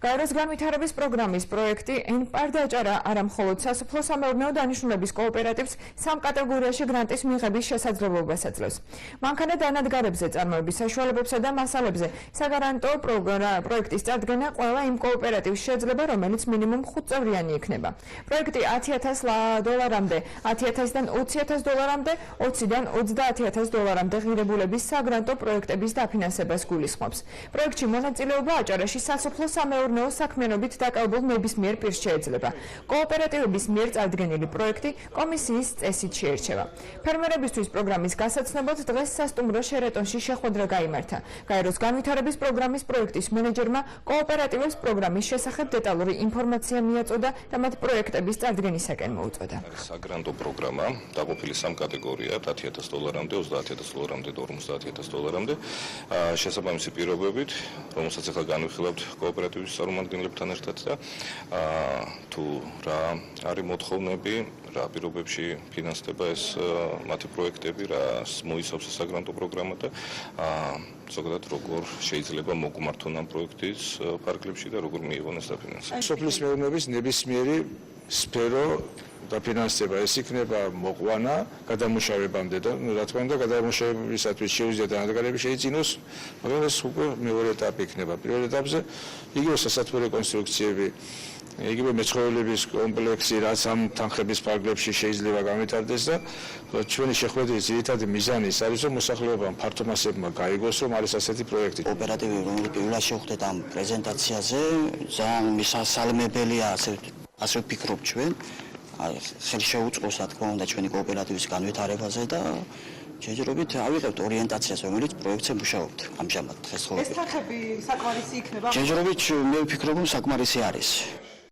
გაეროს განვითარების პროგრამის პროექტი ENPAR დააჭარა არა მხოლოდ სასოფლო-სამეურნეო დანიშნულების კოოპერატივს სამ კატეგორიაში გრანტის მიღების შესაძლებლობას აძლევს. მანქანა დანადგარებზე, წარმოების საშუალებებსა და მასალებზე საგარანტო პროექტის წარდგენა ყველა იმ კოოპერატივს შეეძლება, რომელიც მინიმუმ 5 წევრიანი იქნება. პროექტი $10,000-მდე, $10,000-დან $20,000-მდე, $20-დან $30,000-მდე ღირებულების საგრანტო პროექტების დაფინანსებას გულისხმობს. პროექტში მონაწილეობა აჭარაში სასოფლო-სამეურნეო საქმიანობით დაკავებულ ნებისმიერ პირს შეეძლება. კოოპერატივების მიერ წარდგენილი პროექტი კომისიის წესით შეირჩევა. ფერმერებისთვის პროგრამის გასაცნობად დღეს სასტუმრო შერატონში შეხვედრა გაიმართა. გაეროს განვითარების პროგრამის პროექტის მენეჯერმა კოოპერატივებს პროგრამის შესახებ დეტალური ინფორმაცია მიაწოდა და მათ პროექტების წარდგენისაკენ მოუწოდა. საგრანტო პროგრამა დაყოფილი სამ კატეგორიად $10,000-მდე, $30,000-მდე და $50,000-მდე. შესაბამისი პირობებით, რომელსაც ახლა განვიხილავთ კოოპერატივის წარმომადგენლებთან ერთად და თუ რა არის მოთხოვნები, რა პირობებში ფინანსდება ეს მათი პროექტები, რა მოიცავს საგრანტო პროგრამა და ზოგადად როგორ შეიძლება მოგმართონ ამ პროექტის ფარგლებში და როგორ მიიღონ ეს დაფინანსება. სოფლის მეურნეობის ნებისმიერი სფერო დაფინანსება ეს იქნება მოყვანა გადამუშავებამდე და რა თქმა უნდა გადამუშავებისათვის შეუძლია დანადგარები შეიძინოს, მაგრამ ეს უკვე მეორე ეტაპი იქნება. პირველ ეტაპზე იგივე სასათბურე კონსტრუქციები, იგივე მეცხოველების კომპლექსი, რაც ამ თანხების ფარგლებში შეიძლება განვითარდეს და ჩვენი შეხვედრის ძირითადი მიზანი ის არის, რომ მოსახლეობამ ფართო მასებმა გაიგოს, რომ არის ასეთი პროექტი. კოოპერატივები, რომელიც პირველად შევხვდეთ ამ პრეზენტაციაზე, ძალიან მისასალმებელია, ასე ვფიქრობ ჩვენ. ხელი შეუწყოს, რა თქმა უნდა, ჩვენი კოოპერატივის განვითარებაზე და შეჯერობით ავიღებთ ორიენტაციას, რომელიც პროექტზე მუშაობთ ამჟამად დღესდღეობით. ეს თანხები საკმარისი იქნება? შეჯერობით მე ვფიქრობ, რომ საკმარისი არის.